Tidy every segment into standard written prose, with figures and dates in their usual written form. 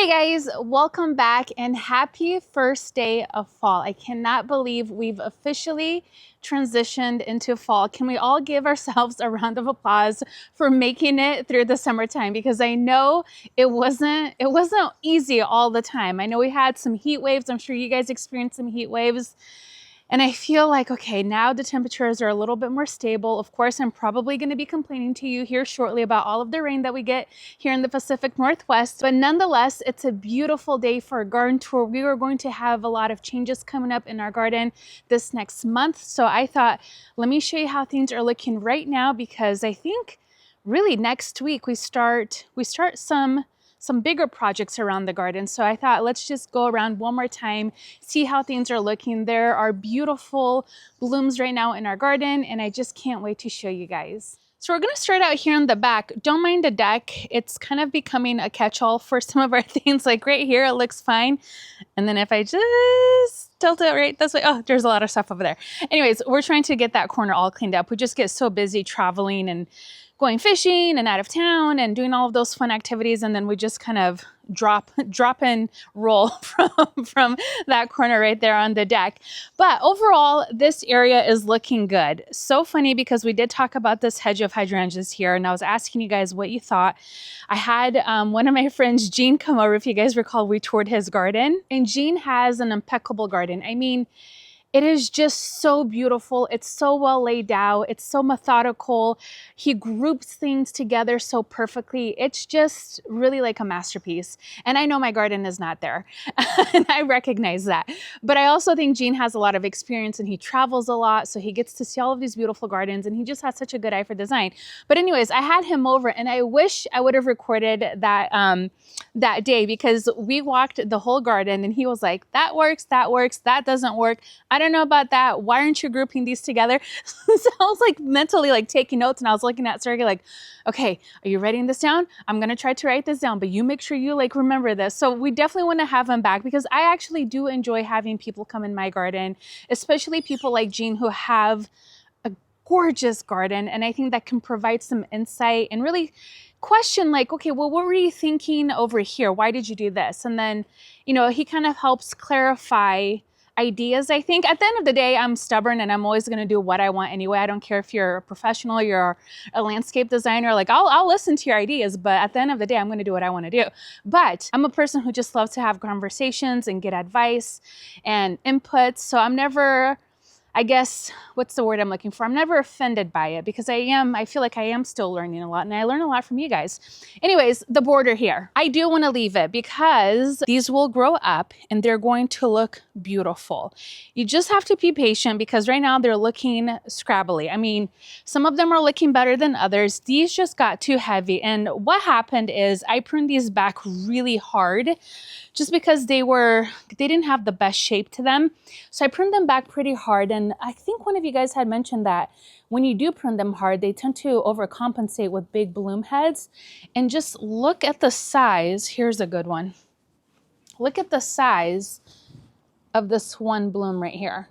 Hey guys, welcome back and happy first day of fall. I cannot believe we've officially transitioned into fall. Can we all give ourselves a round of applause for making it through the summertime? Because I know it wasn't easy all the time. I know we had some heat waves. I'm sure you guys experienced some heat waves. And I feel like, okay, now the temperatures are a little bit more stable. Of course, I'm probably going to be complaining to you here shortly about all of the rain that we get here in the Pacific Northwest. But nonetheless, it's a beautiful day for a garden tour. We are going to have a lot of changes coming up in our garden this next month. So I thought, let me show you how things are looking right now, because I think really next week we start some bigger projects around the garden. So I thought, let's just go around one more time, see how things are looking. There are beautiful blooms right now in our garden, and I just can't wait to show you guys. So we're gonna start out here in the back. Don't mind the deck. It's kind of becoming a catch-all for some of our things. Like right here, it looks fine. And then if I just tilt it right this way, oh, there's a lot of stuff over there. Anyways, we're trying to get that corner all cleaned up. We just get so busy traveling and going fishing and out of town and doing all of those fun activities, and then we just kind of drop and roll from that corner right there on the deck. But overall, this area is looking good. So funny, because we did talk about this hedge of hydrangeas here, and I was asking you guys what you thought. I had one of my friends, Gene, come over. If you guys recall, we toured his garden, and Gene has an impeccable garden. I mean, it is just so beautiful. It's so well laid out. It's so methodical. He groups things together so perfectly. It's just really like a masterpiece. And I know my garden is not there, and I recognize that. But I also think Gene has a lot of experience, and he travels a lot, so he gets to see all of these beautiful gardens, and he just has such a good eye for design. But anyways, I had him over, and I wish I would have recorded that day, because we walked the whole garden, and he was like, that works, that doesn't work. I don't know about that. Why aren't you grouping these together? So I was like mentally like taking notes, and I was looking at Sergey like, okay, are you writing this down? I'm going to try to write this down, but you make sure you like remember this. So we definitely want to have him back, because I actually do enjoy having people come in my garden, especially people like Gene who have a gorgeous garden. And I think that can provide some insight and really question like, okay, well, what were you thinking over here? Why did you do this? And then, you know, he kind of helps clarify ideas. I think at the end of the day, I'm stubborn, and I'm always going to do what I want anyway. I don't care if you're a professional, you're a landscape designer, like I'll listen to your ideas, but at the end of the day, I'm going to do what I want to do. But I'm a person who just loves to have conversations and get advice and inputs. So I'm never, I guess, what's the word I'm looking for? I'm never offended by it, because I feel like I am still learning a lot, and I learn a lot from you guys. Anyways, the border here, I do want to leave it, because these will grow up and they're going to look beautiful. You just have to be patient, because right now they're looking scrabbly. I mean, some of them are looking better than others. These just got too heavy. And what happened is I pruned these back really hard, just because they didn't have the best shape to them. So I pruned them back pretty hard. And I think one of you guys had mentioned that when you do prune them hard, they tend to overcompensate with big bloom heads. And just look at the size. Here's a good one. Look at the size of this one bloom right here.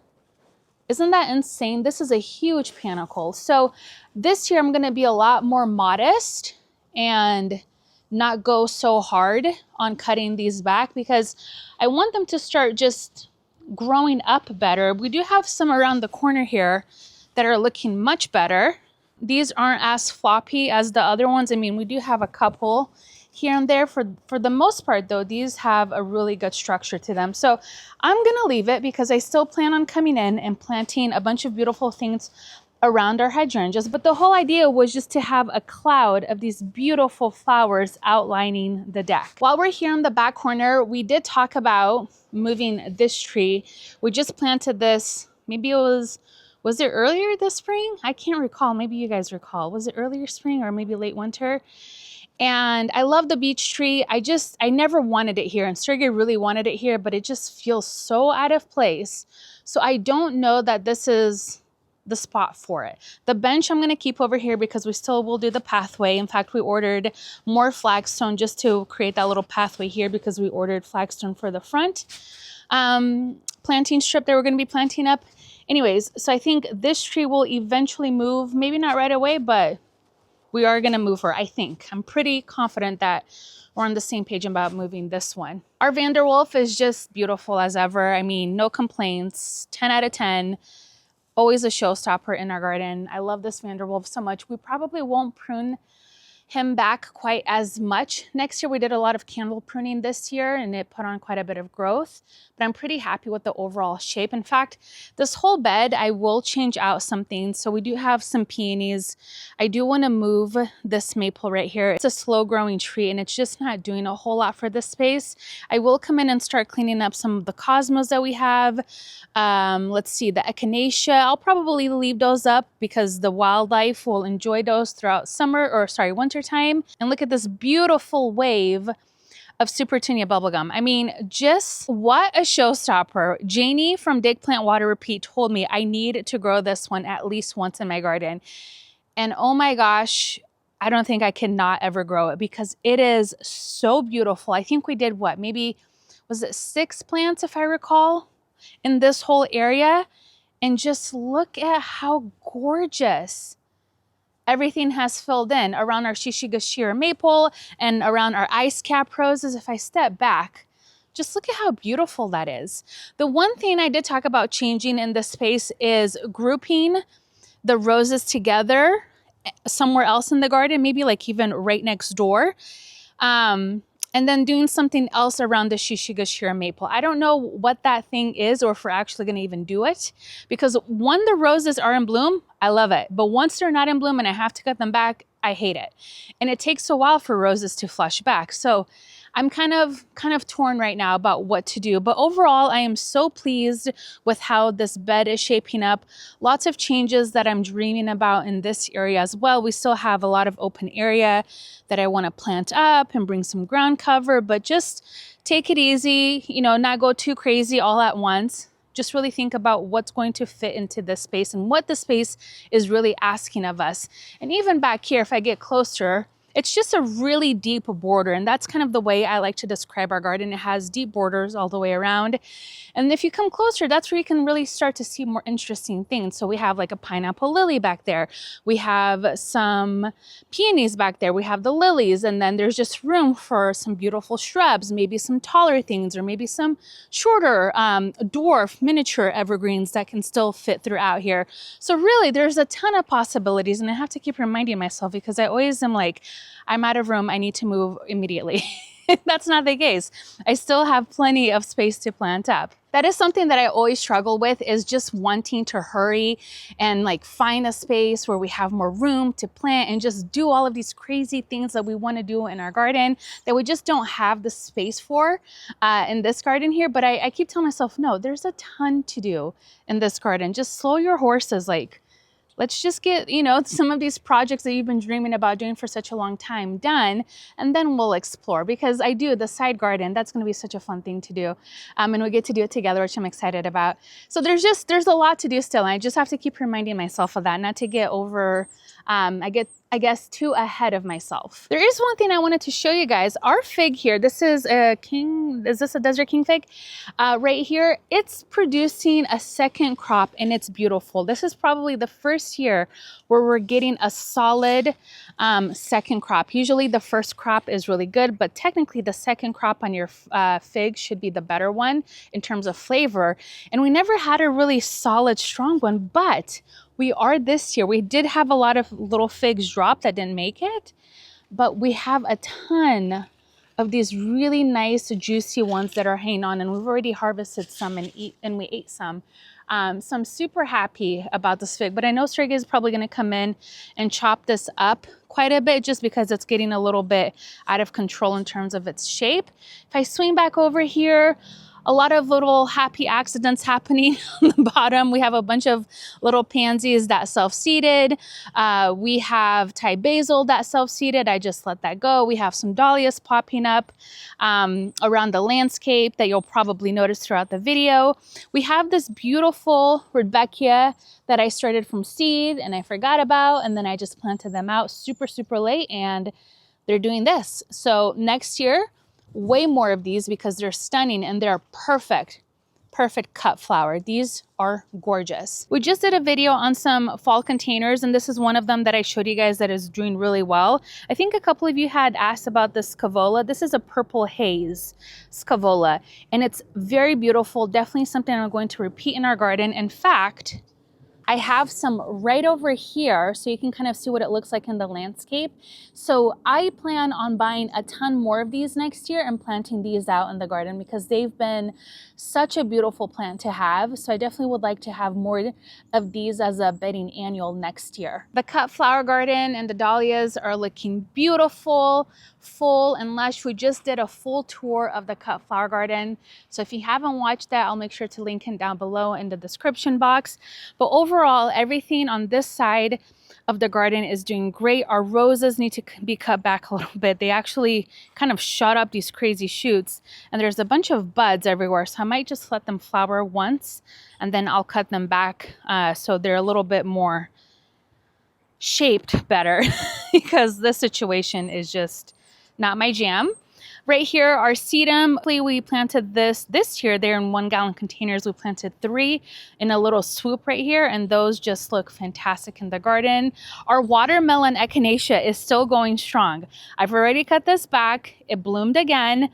Isn't that insane? This is a huge panicle. So this year I'm going to be a lot more modest and not go so hard on cutting these back, because I want them to start just growing up better. We do have some around the corner here that are looking much better. These aren't as floppy as the other ones. I mean, we do have a couple here and there. For the most part though, these have a really good structure to them. So I'm gonna leave it, because I still plan on coming in and planting a bunch of beautiful things around our hydrangeas. But the whole idea was just to have a cloud of these beautiful flowers outlining the deck. While we're here in the back corner, we did talk about moving this tree. We just planted this, maybe it was it earlier this spring? I can't recall. Maybe you guys recall. Was it earlier spring or maybe late winter? And I love the beech tree. I never wanted it here, and Sergey really wanted it here, but it just feels so out of place. So I don't know that this is the spot for it. The bench I'm going to keep over here, because we still will do the pathway. In fact, we ordered more flagstone just to create that little pathway here, because we ordered flagstone for the front planting strip that we're going to be planting up. Anyways, so I think this tree will eventually move, maybe not right away, but we are going to move her, I think. I'm pretty confident that we're on the same page about moving this one. Our Vanderwolf is just beautiful as ever. I mean, no complaints, 10 out of 10. Always a showstopper in our garden. I love this Vanderwolf so much. We probably won't prune him back quite as much next year. We did a lot of candle pruning this year and it put on quite a bit of growth, but I'm pretty happy with the overall shape. In fact, this whole bed, I will change out some things. So we do have some peonies. I do want to move this maple right here. It's a slow growing tree and it's just not doing a whole lot for this space. I will come in and start cleaning up some of the cosmos that we have. Let's see, the echinacea, I'll probably leave those up because the wildlife will enjoy those throughout winter time. And look at this beautiful wave of Superunia bubblegum. I mean, just what a showstopper. Janie from Dig Plant Water Repeat told me I need to grow this one at least once in my garden. And oh my gosh, I don't think I cannot ever grow it because it is so beautiful. I think we did what, maybe, was it 6 plants if I recall, in this whole area? And just look at how gorgeous everything has filled in around our Shishigashira maple and around our ice cap roses. If I step back, just look at how beautiful that is. The one thing I did talk about changing in this space is grouping the roses together somewhere else in the garden, maybe like even right next door. And then doing something else around the Shishigashira maple. I don't know what that thing is or if we're actually gonna even do it, because when the roses are in bloom, I love it. But once they're not in bloom and I have to cut them back, I hate it. And it takes a while for roses to flush back. So I'm kind of torn right now about what to do. But overall, I am so pleased with how this bed is shaping up. Lots of changes that I'm dreaming about in this area as well. We still have a lot of open area that I want to plant up and bring some ground cover, but just take it easy, you know, not go too crazy all at once. Just really think about what's going to fit into this space and what the space is really asking of us. And even back here, if I get closer, it's just a really deep border, and that's kind of the way I like to describe our garden. It has deep borders all the way around. And if you come closer, that's where you can really start to see more interesting things. So we have like a pineapple lily back there. We have some peonies back there. We have the lilies, and then there's just room for some beautiful shrubs, maybe some taller things, or maybe some shorter dwarf miniature evergreens that can still fit throughout here. So really, there's a ton of possibilities, and I have to keep reminding myself because I always am like, I'm out of room, I need to move immediately. That's not the case. I still have plenty of space to plant up. That is something that I always struggle with, is just wanting to hurry and like find a space where we have more room to plant and just do all of these crazy things that we want to do in our garden that we just don't have the space for in this garden here. But I keep telling myself, no, there's a ton to do in this garden. Just slow your horses. Like, let's just get, you know, some of these projects that you've been dreaming about doing for such a long time done, and then we'll explore. Because I do the side garden, that's going to be such a fun thing to do. And we get to do it together, which I'm excited about. So there's a lot to do still. And I just have to keep reminding myself of that, not to get over, I guess, too ahead of myself. There is one thing I wanted to show you guys. Our fig here, this is a Desert King fig? Right here, it's producing a second crop and it's beautiful. This is probably the first year where we're getting a solid second crop. Usually the first crop is really good, but technically the second crop on your fig should be the better one in terms of flavor. And we never had a really solid, strong one, but we are this year. We did have a lot of little figs drop that didn't make it, but we have a ton of these really nice, juicy ones that are hanging on, and we've already harvested some and we ate some. So I'm super happy about this fig, but I know Sergey is probably going to come in and chop this up quite a bit just because it's getting a little bit out of control in terms of its shape. If I swing back over here, a lot of little happy accidents happening on the bottom. We have a bunch of little pansies that self-seeded. We have Thai basil that self-seeded. I just let that go. We have some dahlias popping up around the landscape that you'll probably notice throughout the video. We have this beautiful Hydrangea that I started from seed and I forgot about, and then I just planted them out super, super late, and they're doing this. So next year, way more of these because they're stunning and they're perfect perfect cut flower. These are gorgeous. We just did a video on some fall containers, and this is one of them that I showed you guys that is doing really well. I think a couple of you had asked about this scaevola. This is a purple haze scaevola, and it's very beautiful. Definitely something I'm going to repeat in our garden. In fact, I have some right over here so you can kind of see what it looks like in the landscape. So I plan on buying a ton more of these next year and planting these out in the garden because they've been such a beautiful plant to have. So I definitely would like to have more of these as a bedding annual next year. The cut flower garden and the dahlias are looking beautiful, full and lush. We just did a full tour of the cut flower garden. So if you haven't watched that, I'll make sure to link it down below in the description box. But overall, everything on this side of the garden is doing great. Our roses need to be cut back a little bit. They actually kind of shot up these crazy shoots, and there's a bunch of buds everywhere. So I might just let them flower once and then I'll cut them back so they're a little bit more shaped better because this situation is just not my jam. Right here, our sedum, we planted this year. They're in 1 gallon containers. We planted 3 in a little swoop right here, and those just look fantastic in the garden. Our watermelon echinacea is still going strong. I've already cut this back. It bloomed again,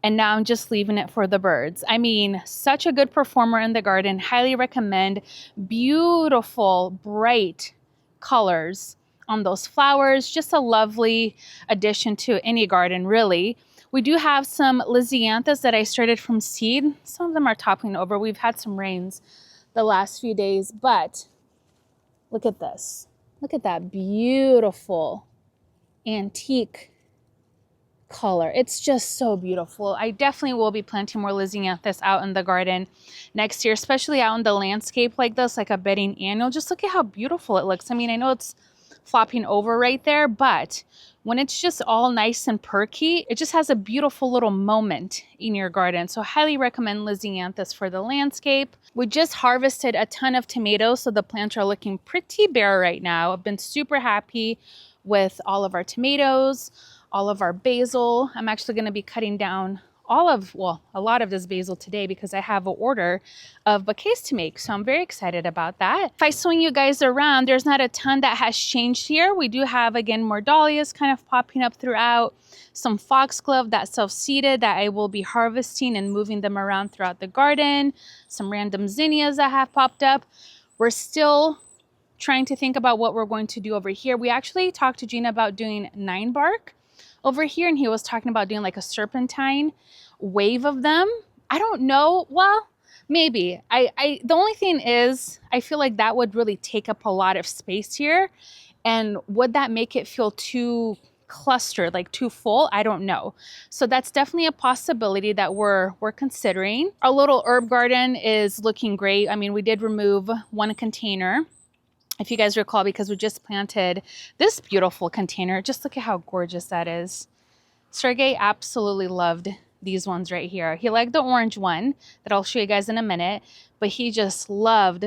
and now I'm just leaving it for the birds. I mean, such a good performer in the garden. Highly recommend. Beautiful, bright colors on those flowers. Just a lovely addition to any garden, really. We do have some lisianthus that I started from seed. Some of them are toppling over. We've had some rains the last few days, but look at this. Look at that beautiful antique color. It's just so beautiful. I definitely will be planting more lisianthus out in the garden next year, especially out in the landscape like this, like a bedding annual. Just look at how beautiful it looks. I mean, I know it's flopping over right there, but when it's just all nice and perky, it just has a beautiful little moment in your garden. So highly recommend lisianthus for the landscape. We just harvested a ton of tomatoes, so the plants are looking pretty bare right now. I've been super happy with all of our tomatoes, all of our basil. I'm actually going to be cutting down a lot of this basil today because I have an order of bouquets to make. So I'm very excited about that. If I swing you guys around, there's not a ton that has changed here. We do have, again, more dahlias kind of popping up throughout, some foxglove that self-seeded that I will be harvesting and moving them around throughout the garden, some random zinnias that have popped up. We're still trying to think about what we're going to do over here. We actually talked to Gina about doing 9 bark over here, and he was talking about doing like a serpentine wave of them. I don't know. Well, maybe. The only thing is, I feel like that would really take up a lot of space here. And would that make it feel too clustered, like too full? I don't know. So that's definitely a possibility that we're considering. Our little herb garden is looking great. I mean, we did remove 1 container, if you guys recall, because we just planted this beautiful container. Just look at how gorgeous that is. Sergey absolutely loved these ones right here. He liked the orange one that I'll show you guys in a minute, but he just loved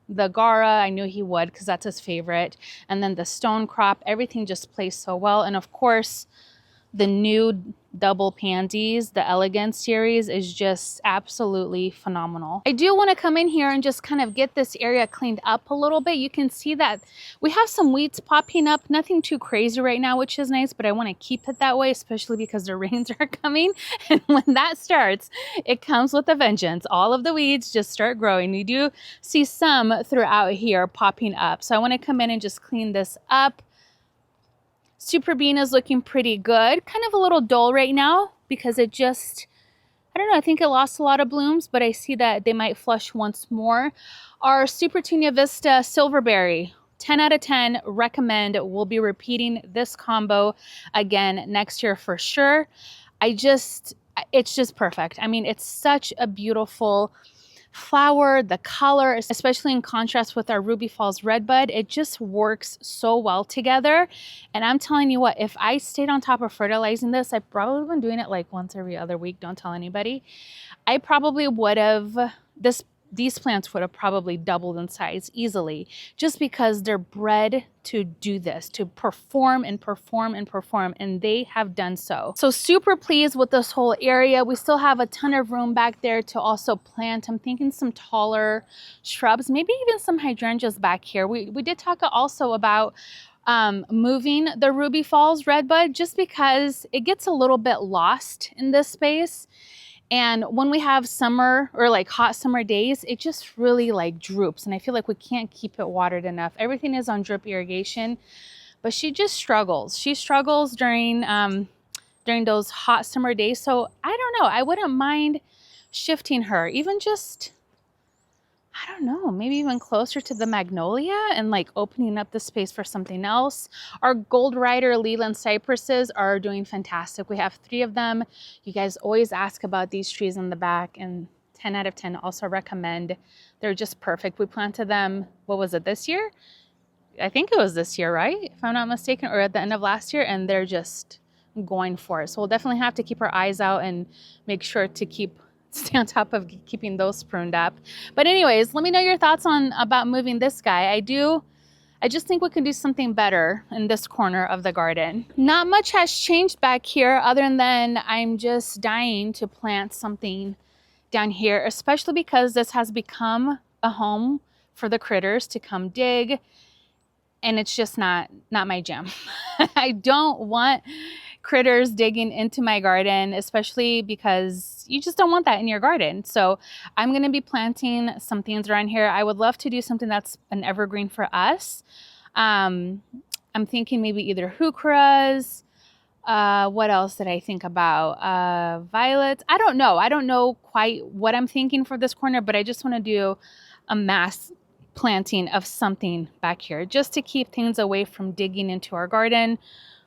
the Gara. I knew he would because that's his favorite. And then the stone crop, everything just plays so well. And of course, the new double pansies, the Elegance series, is just absolutely phenomenal. I do want to come in here and just kind of get this area cleaned up a little bit. You can see that we have some weeds popping up, nothing too crazy right now, which is nice, but I want to keep it that way, especially because the rains are coming. And when that starts, it comes with a vengeance. All of the weeds just start growing. You do see some throughout here popping up. So I want to come in and just clean this up. Superunia is looking pretty good. Kind of a little dull right now because it just, I don't know, I think it lost a lot of blooms, but I see that they might flush once more. Our Superunia Vista Silverberry, 10 out of 10, recommend. We'll be repeating this combo again next year for sure. It's just perfect. I mean, it's such a beautiful flower, the color, especially in contrast with our Ruby Falls Redbud, it just works so well together. And I'm telling you what, if I stayed on top of fertilizing this, I've probably been doing it like once every other week. Don't tell anybody. I probably would have, this these plants would have probably doubled in size easily, just because they're bred to do this, to perform and perform and perform, and they have done so. So super pleased with this whole area. We still have a ton of room back there to also plant. I'm thinking some taller shrubs, maybe even some hydrangeas back here. We did talk also about moving the Ruby Falls redbud, just because it gets a little bit lost in this space. And when we have summer or like hot summer days, it just really like droops. And I feel like we can't keep it watered enough. Everything is on drip irrigation, but she just struggles. She struggles during those hot summer days. So I don't know. I wouldn't mind shifting her, even just, I don't know, maybe even closer to the magnolia and like opening up the space for something else. Our Gold Rider Leland cypresses are doing fantastic. We have 3 of them. You guys always ask about these trees in the back, and 10 out of 10 also recommend. They're just perfect. We planted them, what was it, this year? I think it was this year, right? If I'm not mistaken, or at the end of last year, and they're just going for it. So we'll definitely have to keep our eyes out and make sure to stay on top of keeping those pruned up. But anyways, let me know your thoughts about moving this guy. I just think we can do something better in this corner of the garden. Not much has changed back here other than I'm just dying to plant something down here, especially because this has become a home for the critters to come dig, and it's just not my jam. I don't want critters digging into my garden, especially because you just don't want that in your garden. So I'm going to be planting some things around here. I would love to do something that's an evergreen for us. I'm thinking maybe either heucheras. What else did I think about? Violets. I don't know quite what I'm thinking for this corner, but I just want to do a mass planting of something back here just to keep things away from digging into our garden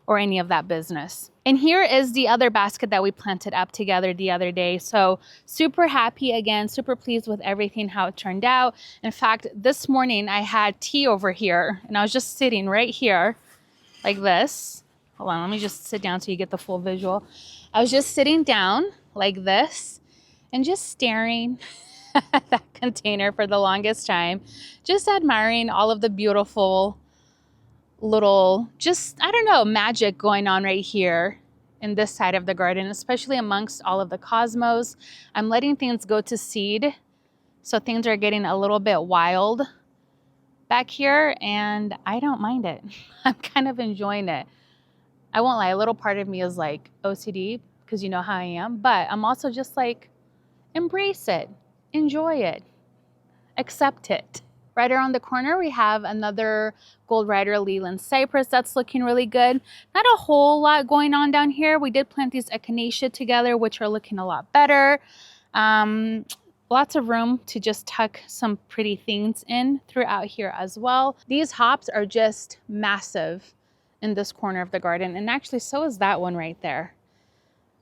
or any of that business. And here is the other basket that we planted up together the other day. So super happy again, super pleased with everything, how it turned out. In fact, this morning I had tea over here and I was just sitting right here like this. Hold on, let me just sit down so you get the full visual. I was just sitting down like this and just staring at that container for the longest time, just admiring all of the beautiful little, just, I don't know, magic going on right here in this side of the garden, especially amongst all of the cosmos. I'm letting things go to seed, so things are getting a little bit wild back here, and I don't mind it. I'm kind of enjoying it. I won't lie, a little part of me is like OCD, because you know how I am, but I'm also just like, embrace it, enjoy it, accept it. Right around the corner, we have another Gold Rider Leland cypress that's looking really good. Not a whole lot going on down here. We did plant these echinacea together, which are looking a lot better. Lots of room to just tuck some pretty things in throughout here as well. These hops are just massive in this corner of the garden, and actually so is that one right there.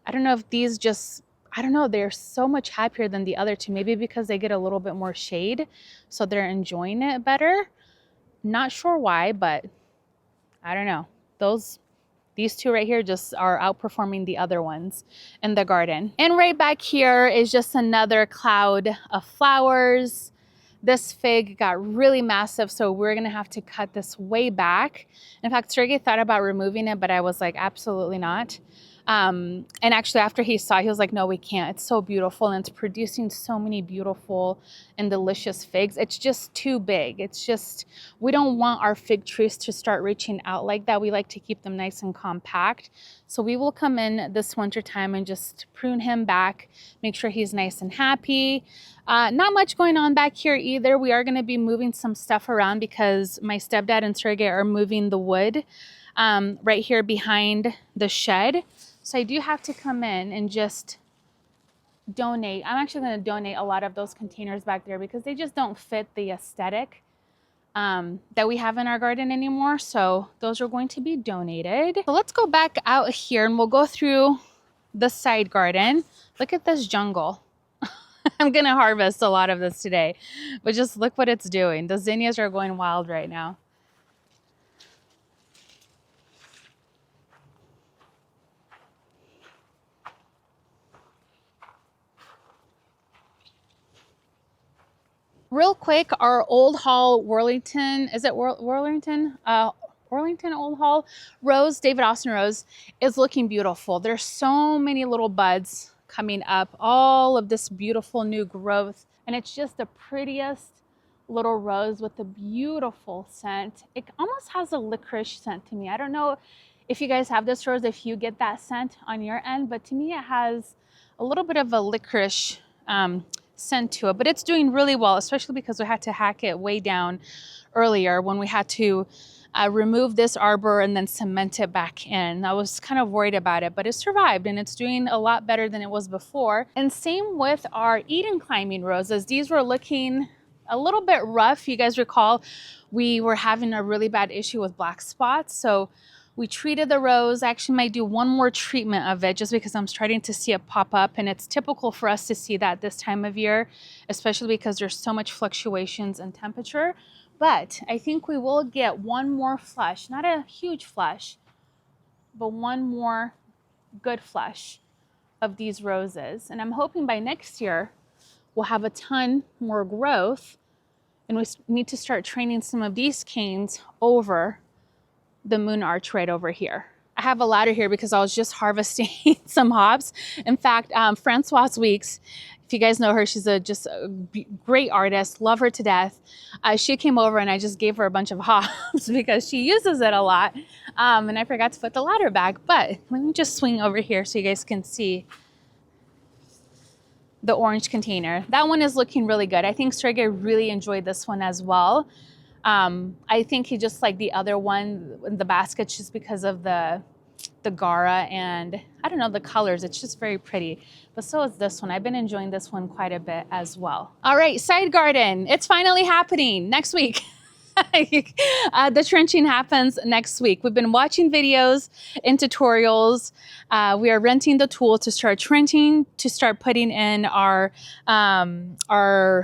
I don't know if these just, I don't know, they're so much happier than the other two, maybe because they get a little bit more shade, so they're enjoying it better. Not sure why, but I don't know. These two right here just are outperforming the other ones in the garden. And right back here is just another cloud of flowers. This fig got really massive, so we're gonna have to cut this way back. In fact, Sergey thought about removing it, but I was like, absolutely not. And actually after he saw, he was like, no, we can't. It's so beautiful and it's producing so many beautiful and delicious figs. It's just too big. It's just, we don't want our fig trees to start reaching out like that. We like to keep them nice and compact. So we will come in this winter time and just prune him back, make sure he's nice and happy. Not much going on back here either. We are going to be moving some stuff around because my stepdad and Sergey are moving the wood right here behind the shed. So I do have to come in and just donate. I'm actually going to donate a lot of those containers back there because they just don't fit the aesthetic that we have in our garden anymore. So those are going to be donated. So let's go back out here and we'll go through the side garden. Look at this jungle. I'm going to harvest a lot of this today, but just look what it's doing. The zinnias are going wild right now. Real quick, our Old Hall Worlington, is it Worlington? Worlington Old Hall rose, David Austin rose, is looking beautiful. There's so many little buds coming up, all of this beautiful new growth. And it's just the prettiest little rose with a beautiful scent. It almost has a licorice scent to me. I don't know if you guys have this rose, if you get that scent on your end, but to me it has a little bit of a licorice scent to it, but it's doing really well, especially because we had to hack it way down earlier when we had to remove this arbor and then cement it back in. I was kind of worried about it, but it survived and it's doing a lot better than it was before. And same with our Eden climbing roses. These were looking a little bit rough. You guys recall we were having a really bad issue with black spots, so we treated the rose. I actually might do one more treatment of it just because I'm starting to see it pop up, and it's typical for us to see that this time of year, especially because there's so much fluctuations in temperature. But I think we will get one more flush, not a huge flush, but one more good flush of these roses. And I'm hoping by next year we'll have a ton more growth, and we need to start training some of these canes over the moon arch right over here. I have a ladder here because I was just harvesting some hops. In fact, Francoise Weeks, if you guys know her, she's just a great artist, love her to death. She came over and I just gave her a bunch of hops because she uses it a lot. And I forgot to put the ladder back, but let me just swing over here so you guys can see the orange container. That one is looking really good. I think Sergey really enjoyed this one as well. I think he just liked the other one in the basket just because of the Gara and I don't know, the colors. It's just very pretty. But so is this one. I've been enjoying this one quite a bit as well. All right, side garden. It's finally happening next week. The trenching happens next week. We've been watching videos and tutorials. We are renting the tool to start trenching, to start putting in our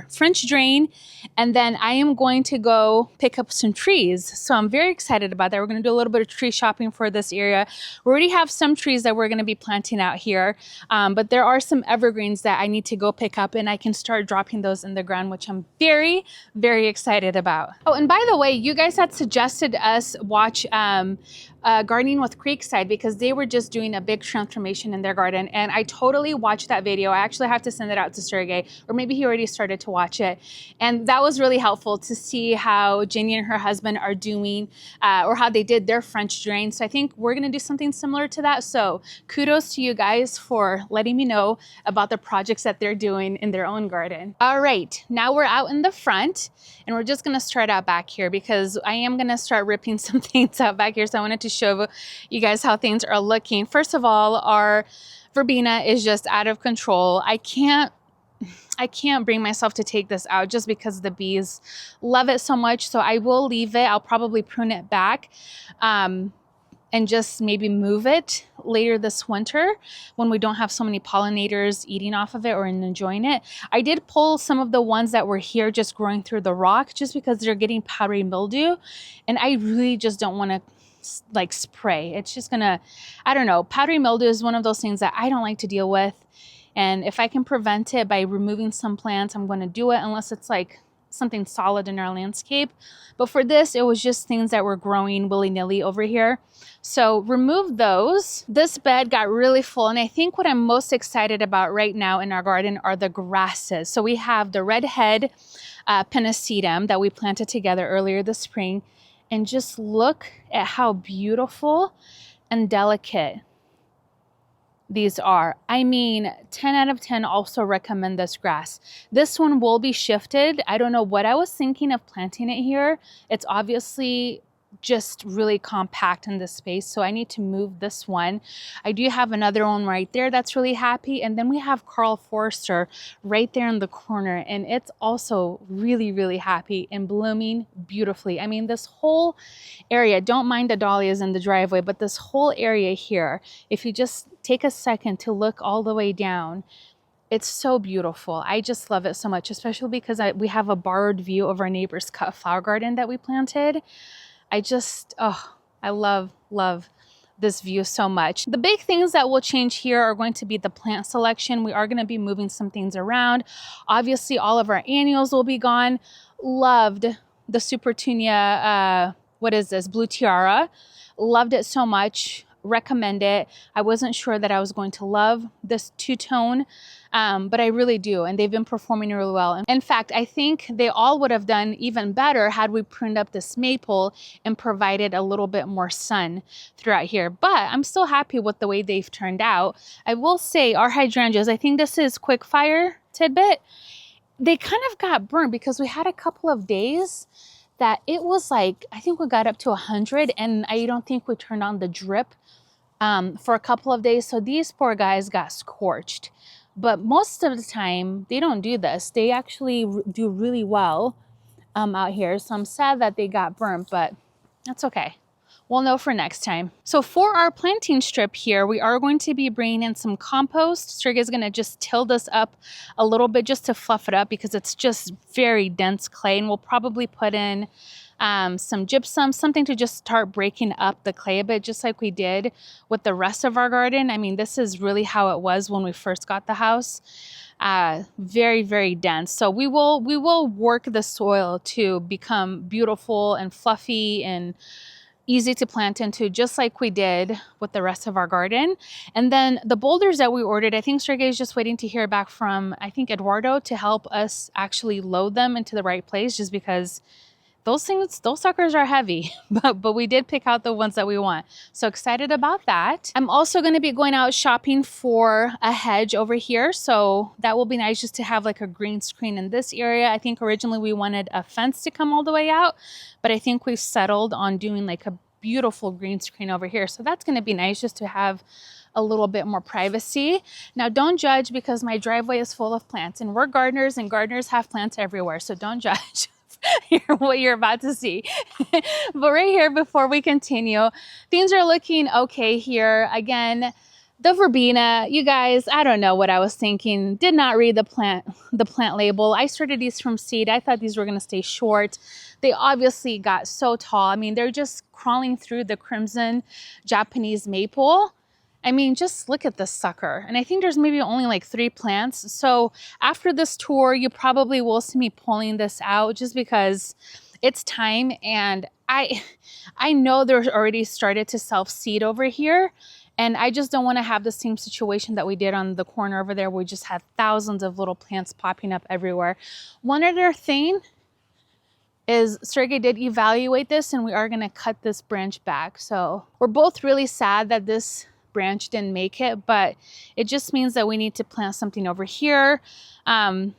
French drain. And then I am going to go pick up some trees. So I'm very excited about that. We're going to do a little bit of tree shopping for this area. We already have some trees that we're going to be planting out here. But there are some evergreens that I need to go pick up, and I can start dropping those in the ground, which I'm very, very excited about. Oh, and by the way, you guys had suggested us watch Gardening with Creekside because they were just doing a big transformation in their garden, and I totally watched that video. I actually have to send it out to Sergey, or maybe he already started to watch it, and that was really helpful to see how Jenny and her husband are doing or how they did their French drain. So I think we're going to do something similar to that. So kudos to you guys for letting me know about the projects that they're doing in their own garden. All right, now we're out in the front, and we're just going to start out back here because I am going to start ripping some things out back here. So I wanted to show you guys how things are looking. First of all, our verbena is just out of control. I can't bring myself to take this out just because the bees love it so much. So I will leave it. I'll probably prune it back and just maybe move it later this winter when we don't have so many pollinators eating off of it or enjoying it. I did pull some of the ones that were here just growing through the rock just because they're getting powdery mildew, and I really just don't want to like spray. It's just gonna, I don't know, powdery mildew is one of those things that I don't like to deal with, and if I can prevent it by removing some plants, I'm going to do it, unless it's like something solid in our landscape. But for this, it was just things that were growing willy-nilly over here. So remove those. This bed got really full, and I think what I'm most excited about right now in our garden are the grasses. So we have the redhead pennisetum that we planted together earlier this spring, and just look at how beautiful and delicate these are. I mean, 10 out of 10 also recommend this grass. This one will be shifted. I don't know what I was thinking of planting it here. It's obviously just really compact in this space, so I need to move this one. I do have another one right there that's really happy, and then we have Carl Forster right there in the corner, and it's also really, really happy and blooming beautifully. I mean, this whole area, don't mind the dahlias in the driveway, but this whole area here, if you just take a second to look all the way down, it's so beautiful. I just love it so much, especially because we have a borrowed view of our neighbor's cut flower garden that we planted. I just, oh, I love, love this view so much. The big things that will change here are going to be the plant selection. We are going to be moving some things around. Obviously, all of our annuals will be gone. Loved the Superunia, what is this, Blue Tiara. Loved it so much. Recommend it. I wasn't sure that I was going to love this two-tone, but I really do, and they've been performing really well. In fact, I think they all would have done even better had we pruned up this maple and provided a little bit more sun throughout here. But I'm still happy with the way they've turned out. I will say our hydrangeas, I think this is quick fire tidbit, they kind of got burnt because we had a couple of days that it was like, I think we got up to 100, and I don't think we turned on the drip for a couple of days. So these poor guys got scorched. But most of the time, they don't do this. They actually do really well out here. So I'm sad that they got burnt, but that's okay. We'll know for next time. So for our planting strip here, we are going to be bringing in some compost. Sergey is going to just till this up a little bit just to fluff it up because it's just very dense clay. And we'll probably put in some gypsum, something to just start breaking up the clay a bit, just like we did with the rest of our garden. I mean, this is really how it was when we first got the house. Very, very dense. So we will work the soil to become beautiful and fluffy and easy to plant into, just like we did with the rest of our garden. And then the boulders that we ordered, I think Sergey is just waiting to hear back from, I think, Eduardo to help us actually load them into the right place, just because those suckers are heavy, but we did pick out the ones that we want. So excited about that. I'm also going to be going out shopping for a hedge over here. So that will be nice just to have like a green screen in this area. I think originally we wanted a fence to come all the way out, but I think we've settled on doing like a beautiful green screen over here. So that's going to be nice just to have a little bit more privacy. Now, don't judge because my driveway is full of plants, and we're gardeners, and gardeners have plants everywhere. So don't judge what you're about to see. But right here, before we continue, things are looking okay here. Again, the verbena, you guys, I don't know what I was thinking. Did not read the plant label. I started these from seed. I thought these were going to stay short. They obviously got so tall. I mean, they're just crawling through the crimson Japanese maple. I mean, just look at this sucker. And I think there's maybe only like 3 plants. So after this tour, you probably will see me pulling this out just because it's time. And I know there's already started to self-seed over here. And I just don't want to have the same situation that we did on the corner over there where we just had thousands of little plants popping up everywhere. One other thing is Sergey did evaluate this, and we are going to cut this branch back. So we're both really sad that this branch didn't make it, but it just means that we need to plant something over here, you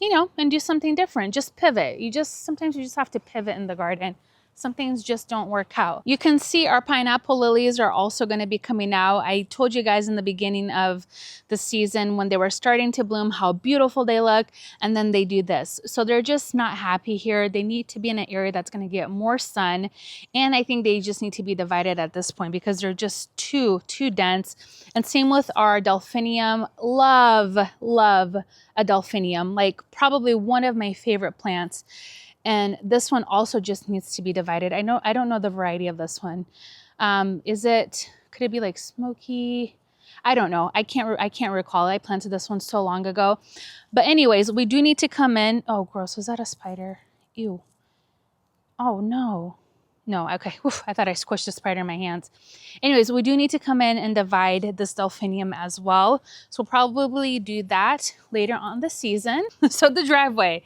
know, and do something different. Just pivot. Sometimes you just have to pivot in the garden. Some things just don't work out. You can see our pineapple lilies are also going to be coming out. I told you guys in the beginning of the season when they were starting to bloom how beautiful they look, and then they do this. So they're just not happy here. They need to be in an area that's going to get more sun, and I think they just need to be divided at this point because they're just too dense. And same with our delphinium. Love a delphinium, like probably one of my favorite plants. And this one also just needs to be divided. I don't know the variety of this one. Could it be like smoky? I don't know. I can't recall. I planted this one so long ago. But anyways, we do need to come in. Oh, gross. Was that a spider? Ew. Oh, no. No, okay. Oof, I thought I squished a spider in my hands. Anyways, we do need to come in and divide this delphinium as well. So we'll probably do that later on the season. So the driveway.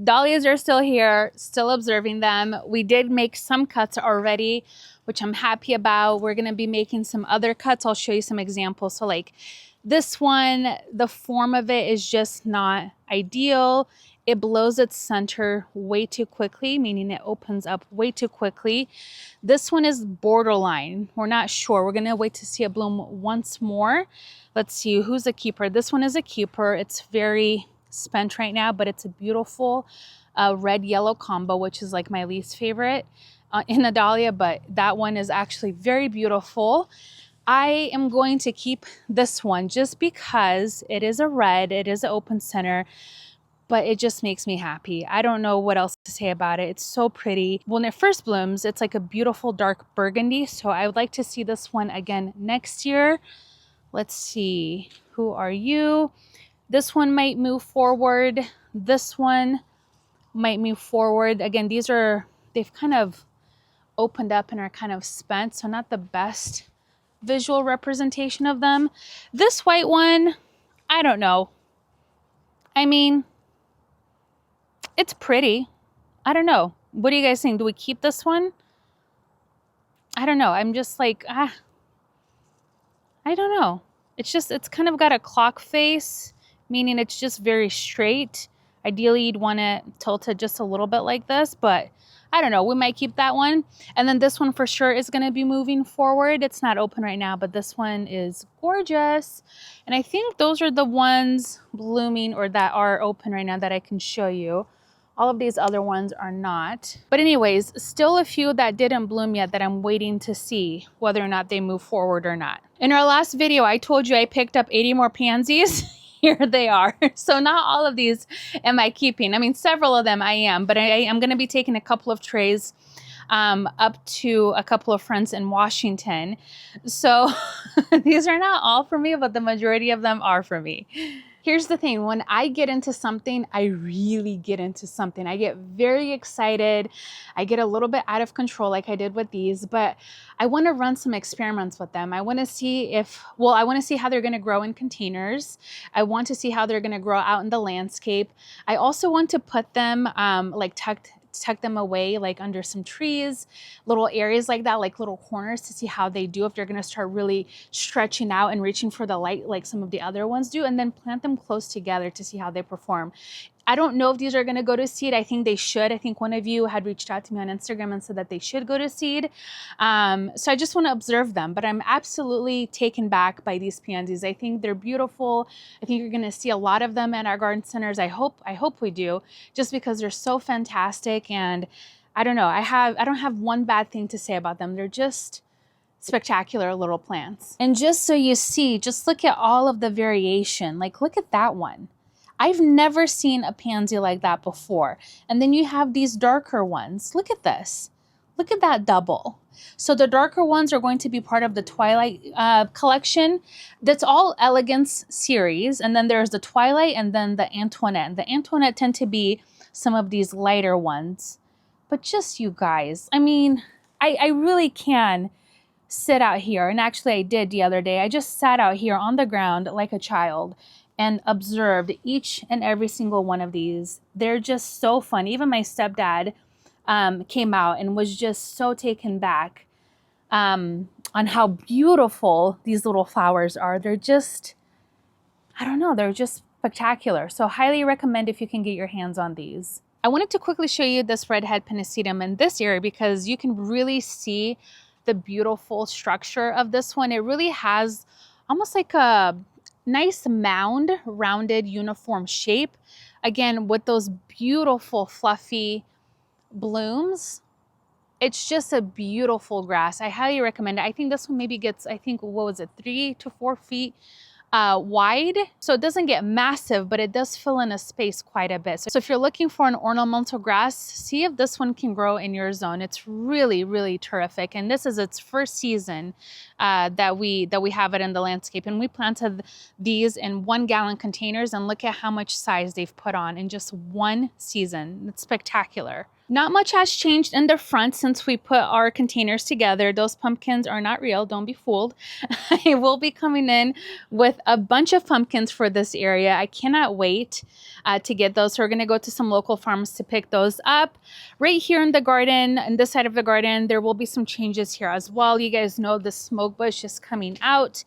Dahlias are still here, still observing them. We did make some cuts already, which I'm happy about. We're going to be making some other cuts. I'll show you some examples. So like this one, the form of it is just not ideal. It blows its center way too quickly, meaning it opens up way too quickly. This one is borderline. We're not sure. We're going to wait to see it bloom once more. Let's see who's a keeper. This one is a keeper. It's very spent right now, but it's a beautiful red-yellow combo, which is like my least favorite in a dahlia, but that one is actually very beautiful. I am going to keep this one just because it is a red, it is an open center, but it just makes me happy. I don't know what else to say about it. It's so pretty. When it first blooms, it's like a beautiful dark burgundy. So I would like to see this one again next year. Let's see, who are you? This one might move forward. This one might move forward. Again, they've kind of opened up and are kind of spent, so not the best visual representation of them. This white one, I don't know. I mean, it's pretty. I don't know. What do you guys think? Do we keep this one? I don't know. I'm just like, I don't know. It's kind of got a clock face, meaning it's just very straight. Ideally, you'd want it tilted just a little bit like this, but I don't know. We might keep that one. And then this one for sure is going to be moving forward. It's not open right now, but this one is gorgeous. And I think those are the ones blooming or that are open right now that I can show you. All of these other ones are not. But anyways, still a few that didn't bloom yet that I'm waiting to see whether or not they move forward or not. In our last video, I told you I picked up 80 more pansies. Here they are. So not all of these am I keeping. I mean, several of them I am, but I am going to be taking a couple of trays up to a couple of friends in Washington. So these are not all for me, but the majority of them are for me. Here's the thing, when I get into something, I really get into something. I get very excited. I get a little bit out of control like I did with these, but I want to run some experiments with them. I want to see I want to see how they're going to grow in containers. I want to see how they're going to grow out in the landscape. I also want to put them like tuck them away like under some trees, little areas like that, like little corners, to see how they do, if they're going to start really stretching out and reaching for the light like some of the other ones do, and then plant them close together to see how they perform. I don't know if these are going to go to seed. I think they should. I think one of you had reached out to me on Instagram and said that they should go to seed. So I just want to observe them, but I'm absolutely taken back by these pansies. I think they're beautiful. I think you're going to see a lot of them at our garden centers. I hope we do, just because they're so fantastic. And I don't know, I don't have one bad thing to say about them. They're just spectacular little plants. And just so you see, just look at all of the variation. Like, look at that one. I've never seen a pansy like that before. And then you have these darker ones. Look at this. Look at that double. So the darker ones are going to be part of the Twilight collection. That's all Elegance series. And then there's the Twilight and then the Antoinette. And the Antoinette tend to be some of these lighter ones. But just you guys, I mean, I really can sit out here. And actually I did the other day. I just sat out here on the ground like a child and observed each and every single one of these. They're just so fun. Even my stepdad came out and was just so taken back on how beautiful these little flowers are. They're just, I don't know, they're just spectacular. So highly recommend if you can get your hands on these. I wanted to quickly show you this redhead pennisetum in this area because you can really see the beautiful structure of this one. It really has almost like a nice mound, rounded, uniform shape. Again, with those beautiful, fluffy blooms. It's just a beautiful grass. I highly recommend it. I think this one maybe gets, I think, what was it, 3 to 4 feet wide. So it doesn't get massive, but it does fill in a space quite a bit. So if you're looking for an ornamental grass, see if this one can grow in your zone. It's really, really terrific. And this is its first season that we have it in the landscape. And we planted these in 1-gallon containers, and look at how much size they've put on in just one season. It's spectacular. Not much has changed in the front since we put our containers together. Those pumpkins are not real, don't be fooled. I will be coming in with a bunch of pumpkins for this area. I cannot wait to get those. So we're gonna go to some local farms to pick those up. Right here in the garden, on this side of the garden, there will be some changes here as well. You guys know the smoke bush is coming out,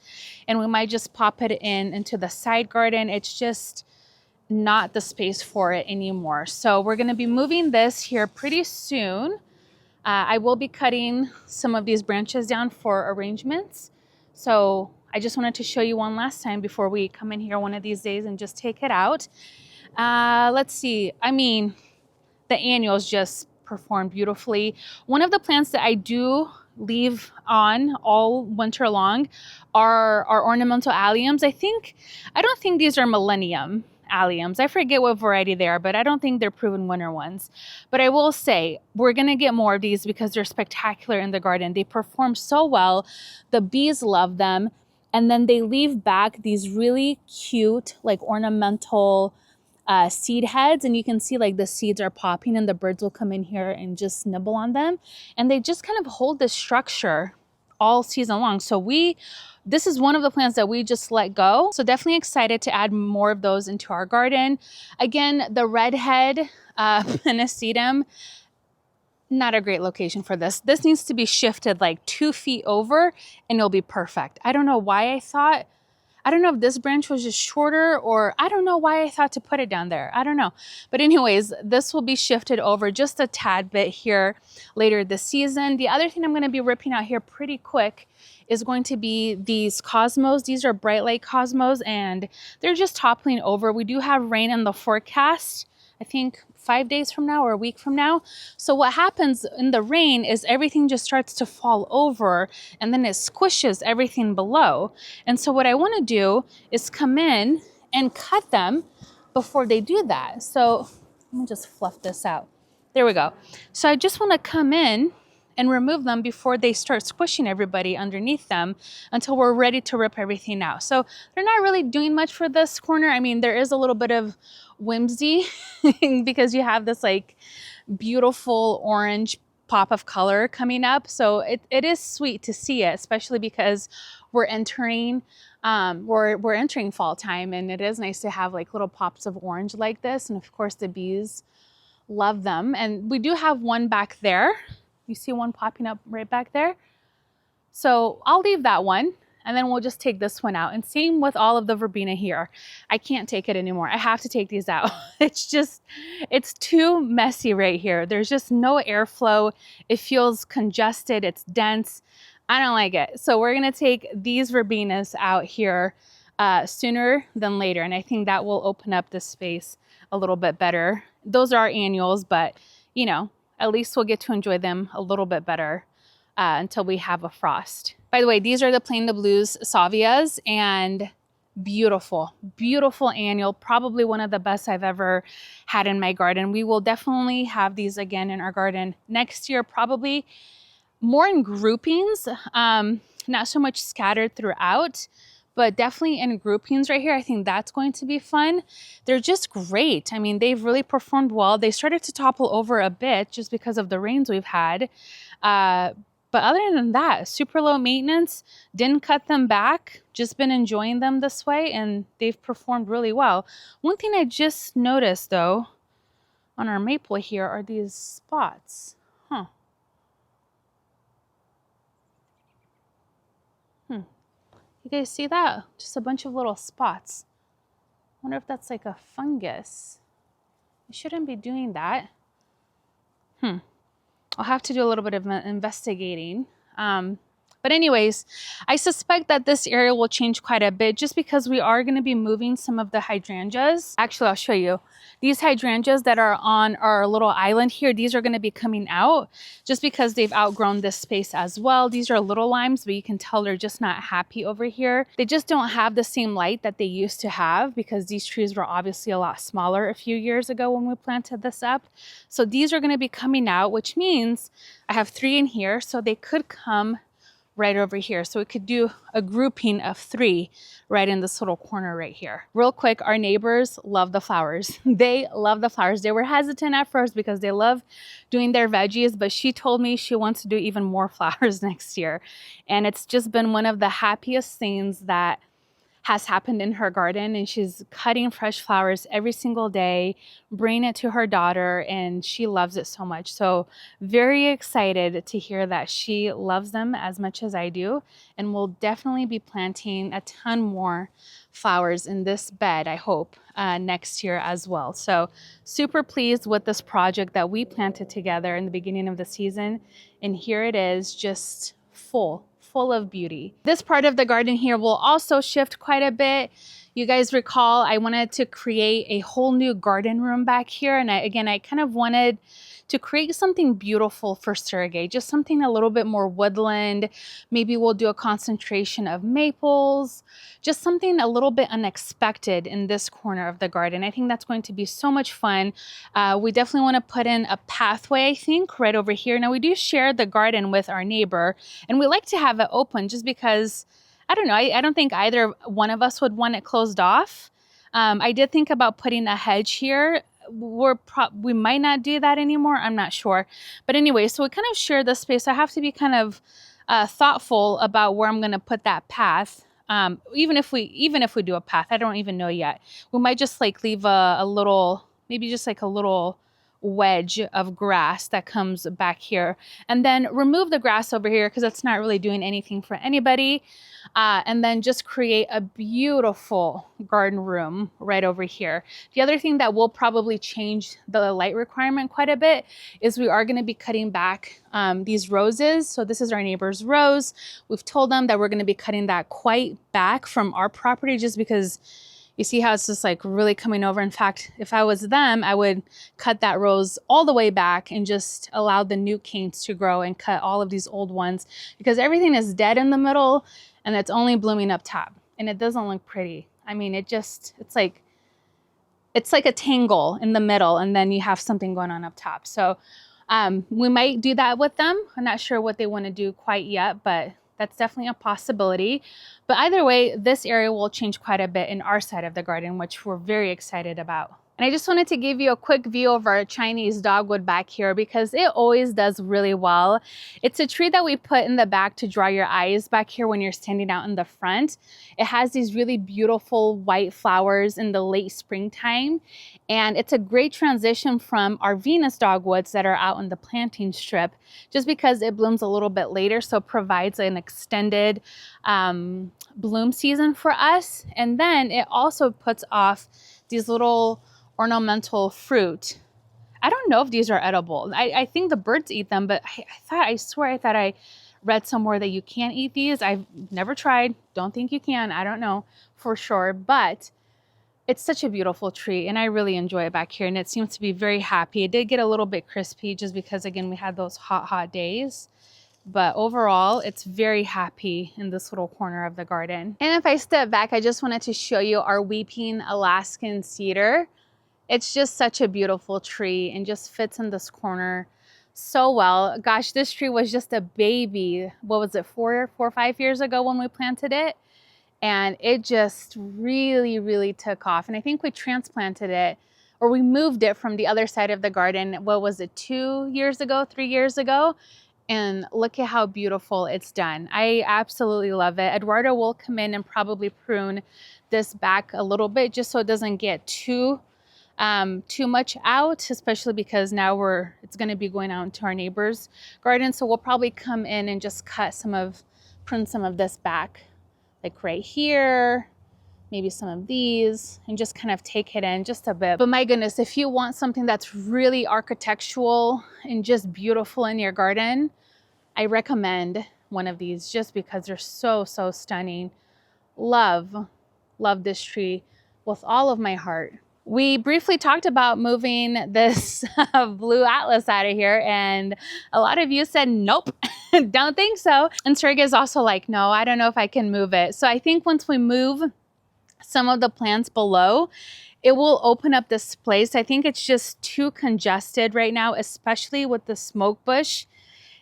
and we might just pop it into the side garden. It's just not the space for it anymore. So we're going to be moving this here pretty soon. I will be cutting some of these branches down for arrangements. So I just wanted to show you one last time before we come in here one of these days and just take it out. Let's see. I mean, the annuals just perform beautifully. One of the plants that I do leave on all winter long are ornamental alliums. I don't think these are millennium Alliums. I forget what variety they are, but I don't think they're proven winner ones. But I will say we're going to get more of these because they're spectacular in the garden. They perform so well. The bees love them. And then they leave back these really cute, like ornamental seed heads, and you can see like the seeds are popping and the birds will come in here and just nibble on them, and they just kind of hold this structure all season long. So this is one of the plants that we just let go. So definitely excited to add more of those into our garden. Again, the redhead Penicillium, not a great location for this. This needs to be shifted like 2 feet over and it'll be perfect. I don't know why I don't know if this branch was just shorter, or I don't know why I thought to put it down there. I don't know. But anyways, this will be shifted over just a tad bit here later this season. The other thing I'm going to be ripping out here pretty quick is going to be these cosmos. These are bright light cosmos and they're just toppling over. We do have rain in the forecast, I think 5 days from now or a week from now. So what happens in the rain is everything just starts to fall over and then it squishes everything below. And so what I want to do is come in and cut them before they do that. So let me just fluff this out. There we go. So I just want to come in and remove them before they start squishing everybody underneath them until we're ready to rip everything out. So they're not really doing much for this corner. I mean, there is a little bit of whimsy because you have this like beautiful orange pop of color coming up. So it is sweet to see it, especially because we're entering fall time, and it is nice to have like little pops of orange like this. And of course the bees love them. And we do have one back there. You see one popping up right back there. So I'll leave that one and then we'll just take this one out. And same with all of the verbena here. I can't take it anymore. I have to take these out. It's too messy right here. There's just no airflow. It feels congested. It's dense. I don't like it. So we're gonna take these verbenas out here sooner than later. And I think that will open up the space a little bit better. Those are annuals, but you know, at least we'll get to enjoy them a little bit better until we have a frost. By the way, these are the Plain the Blues salvias, and beautiful, beautiful annual. Probably one of the best I've ever had in my garden. We will definitely have these again in our garden next year, probably more in groupings, not so much scattered throughout, but definitely in groupings right here. I think that's going to be fun. They're just great. I mean, they've really performed well. They started to topple over a bit just because of the rains we've had. But other than that, super low maintenance, didn't cut them back, just been enjoying them this way, and they've performed really well. One thing I just noticed though, on our maple here are these spots. You guys see that? Just a bunch of little spots. Wonder if that's like a fungus. I shouldn't be doing that. I'll have to do a little bit of investigating. But anyways, I suspect that this area will change quite a bit just because we are going to be moving some of the hydrangeas. Actually, I'll show you. These hydrangeas that are on our little island here, these are going to be coming out just because they've outgrown this space as well. These are little limes, but you can tell they're just not happy over here. They just don't have the same light that they used to have because these trees were obviously a lot smaller a few years ago when we planted this up. So these are going to be coming out, which means I have 3 in here, so they could come right over here. So we could do a grouping of 3 right in this little corner right here. Real quick, our neighbors love the flowers. They love the flowers. They were hesitant at first because they love doing their veggies, but she told me she wants to do even more flowers next year. And it's just been one of the happiest things that has happened in her garden, and she's cutting fresh flowers every single day, bringing it to her daughter, and she loves it so much. So very excited to hear that she loves them as much as I do, and we'll definitely be planting a ton more flowers in this bed, I hope, next year as well. So super pleased with this project that we planted together in the beginning of the season, and here it is, just full of beauty. This part of the garden here will also shift quite a bit. You guys recall I wanted to create a whole new garden room back here. And I kind of wanted to create something beautiful for Sergey, just something a little bit more woodland. Maybe we'll do a concentration of maples, just something a little bit unexpected in this corner of the garden. I think that's going to be so much fun. We definitely want to put in a pathway, I think, right over here. Now we do share the garden with our neighbor, and we like to have it open just because, I don't know, I don't think either one of us would want it closed off. I did think about putting a hedge here. We might not do that anymore. I'm not sure. But anyway, so we kind of share this space. I have to be kind of thoughtful about where I'm going to put that path. Even if we do a path, I don't even know yet. We might just like leave a little, maybe just like a little wedge of grass that comes back here, and then remove the grass over here because it's not really doing anything for anybody. And then just create a beautiful garden room right over here. The other thing that will probably change the light requirement quite a bit is we are going to be cutting back these roses. So this is our neighbor's rose. We've told them that we're going to be cutting that quite back from our property just because you see how it's just like really coming over. In fact, if I was them, I would cut that rose all the way back and just allow the new canes to grow and cut all of these old ones because everything is dead in the middle and it's only blooming up top and it doesn't look pretty. I mean, it's like a tangle in the middle and then you have something going on up top. So we might do that with them. I'm not sure what they want to do quite yet, but that's definitely a possibility. But either way, this area will change quite a bit in our side of the garden, which we're very excited about. And I just wanted to give you a quick view of our Chinese dogwood back here because it always does really well. It's a tree that we put in the back to draw your eyes back here when you're standing out in the front. It has these really beautiful white flowers in the late springtime. And it's a great transition from our Venus dogwoods that are out in the planting strip just because it blooms a little bit later. So it provides an extended bloom season for us. And then it also puts off these little ornamental fruit. I don't know if these are edible. I think the birds eat them, but I swear I read somewhere that you can't eat these. I've never tried. Don't think you can. I don't know for sure, but it's such a beautiful tree and I really enjoy it back here and it seems to be very happy. It did get a little bit crispy just because, again, we had those hot days. But overall, it's very happy in this little corner of the garden. And if I step back, I just wanted to show you our weeping Alaskan cedar. It's just such a beautiful tree and just fits in this corner so well. Gosh, this tree was just a baby. What was it, 4 or 5 years ago when we planted it? And it just really, really took off. And I think we transplanted it, or we moved it from the other side of the garden. What was it, 2 years ago, 3 years ago? And look at how beautiful it's done. I absolutely love it. Eduardo will come in and probably prune this back a little bit just so it doesn't get too much out, especially because now it's going to be going out into our neighbor's garden. So we'll probably come in and just prune some of this back, like right here, maybe some of these, and just kind of take it in just a bit. But my goodness, if you want something that's really architectural and just beautiful in your garden, I recommend one of these just because they're so stunning. Love this tree with all of my heart. We briefly talked about moving this blue atlas out of here, and a lot of you said, nope, don't think so. And Sergey is also like, no, I don't know if I can move it. So I think once we move some of the plants below, it will open up this place. I think it's just too congested right now, especially with the smoke bush.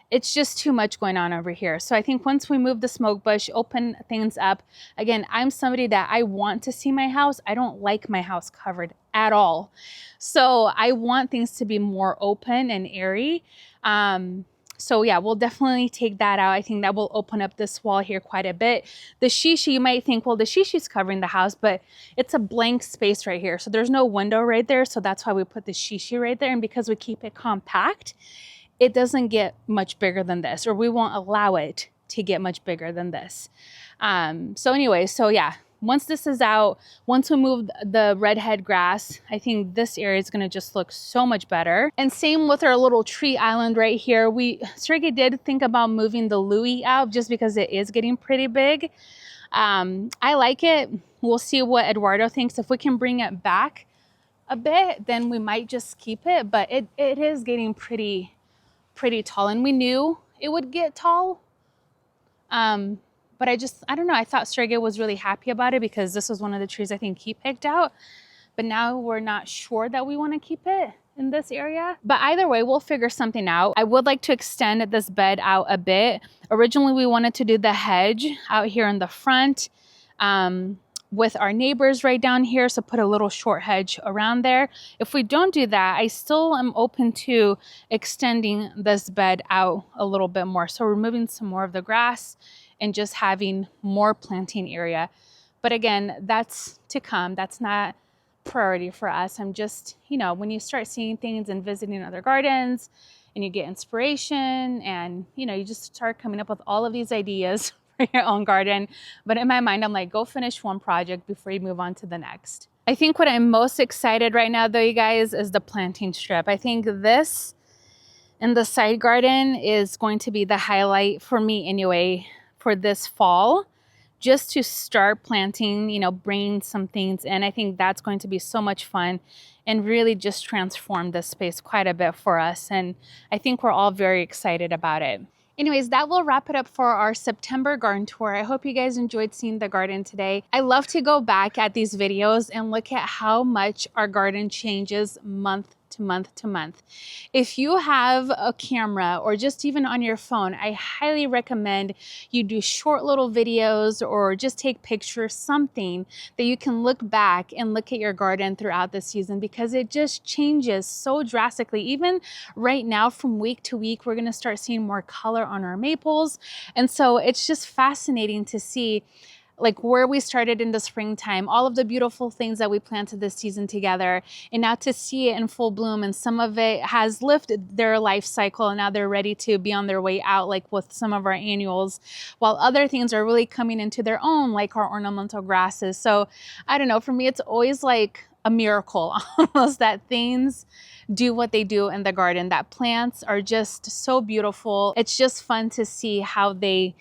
It's just too much going on over here. So I think once we move the smoke bush, open things up. Again, I'm somebody that I want to see my house. I don't like my house covered at all. So I want things to be more open and airy. So yeah, we'll definitely take that out. I think that will open up this wall here quite a bit. The shishi, you might think, well, the shishi's covering the house, but it's a blank space right here. So there's no window right there. So that's why we put the shishi right there. And because we keep it compact, it doesn't get much bigger than this, or we won't allow it to get much bigger than this. So anyway, so yeah, once this is out, once we move the redhead grass, I think this area is going to just look so much better. And same with our little tree island right here. Sergey did think about moving the Louis out just because it is getting pretty big. I like it, We'll see what Eduardo thinks. If we can bring it back a bit, then we might just keep it, but it is getting pretty tall, and we knew it would get tall. But I don't know, I thought Sergey was really happy about it because this was one of the trees I think he picked out, but now we're not sure that we want to keep it in this area. But either way, we'll figure something out. I would like to extend this bed out a bit. Originally, we wanted to do the hedge out here in the front, with our neighbors right down here, so put a little short hedge around there. If we don't do that, I still am open to extending this bed out a little bit more. So removing some more of the grass and just having more planting area. But again, that's to come. That's not priority for us. I'm just, you know, when you start seeing things and visiting other gardens and you get inspiration and, you know, you just start coming up with all of these ideas your own garden. But in my mind, I'm like, go finish one project before you move on to the next. I think what I'm most excited right now, though, you guys, is the planting strip. I think this in the side garden is going to be the highlight for me anyway for this fall, just to start planting, you know, bringing some things in. I think that's going to be so much fun and really just transform this space quite a bit for us. And I think we're all very excited about it. Anyways, that will wrap it up for our September garden tour. I hope you guys enjoyed seeing the garden today. I love to go back at these videos and look at how much our garden changes month to month to month. If you have a camera or just even on your phone, I highly recommend you do short little videos or just take pictures, something that you can look back and look at your garden throughout the season, because it just changes so drastically. Even right now, from week to week, we're going to start seeing more color on our maples. And so it's just fascinating to see like where we started in the springtime, all of the beautiful things that we planted this season together, and now to see it in full bloom, and some of it has lived their life cycle and now they're ready to be on their way out, like with some of our annuals, while other things are really coming into their own, like our ornamental grasses. So I don't know, for me, it's always like a miracle almost that things do what they do in the garden, that plants are just so beautiful. It's just fun to see how they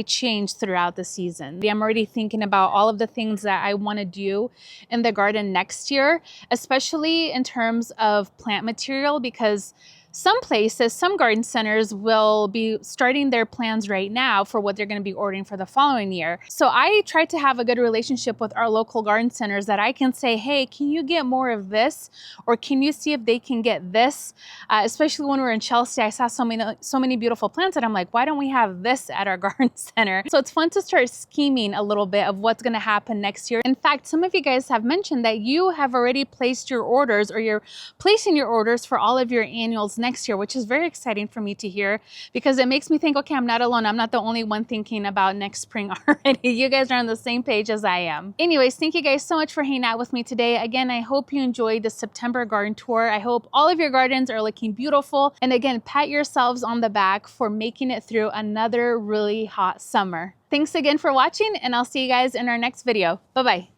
change throughout the season. I'm already thinking about all of the things that I want to do in the garden next year, especially in terms of plant material, because some places, some garden centers will be starting their plans right now for what they're going to be ordering for the following year. So I try to have a good relationship with our local garden centers that I can say, hey, can you get more of this? Or can you see if they can get this? Especially when we're in Chelsea, I saw so many beautiful plants that I'm like, why don't we have this at our garden center? So it's fun to start scheming a little bit of what's going to happen next year. In fact, some of you guys have mentioned that you have already placed your orders, or you're placing your orders for all of your annuals next year, which is very exciting for me to hear, because it makes me think, okay, I'm not alone. I'm not the only one thinking about next spring already. You guys are on the same page as I am. Anyways, thank you guys so much for hanging out with me today. Again, I hope you enjoyed the September garden tour. I hope all of your gardens are looking beautiful. And again, pat yourselves on the back for making it through another really hot summer. Thanks again for watching, and I'll see you guys in our next video. Bye-bye.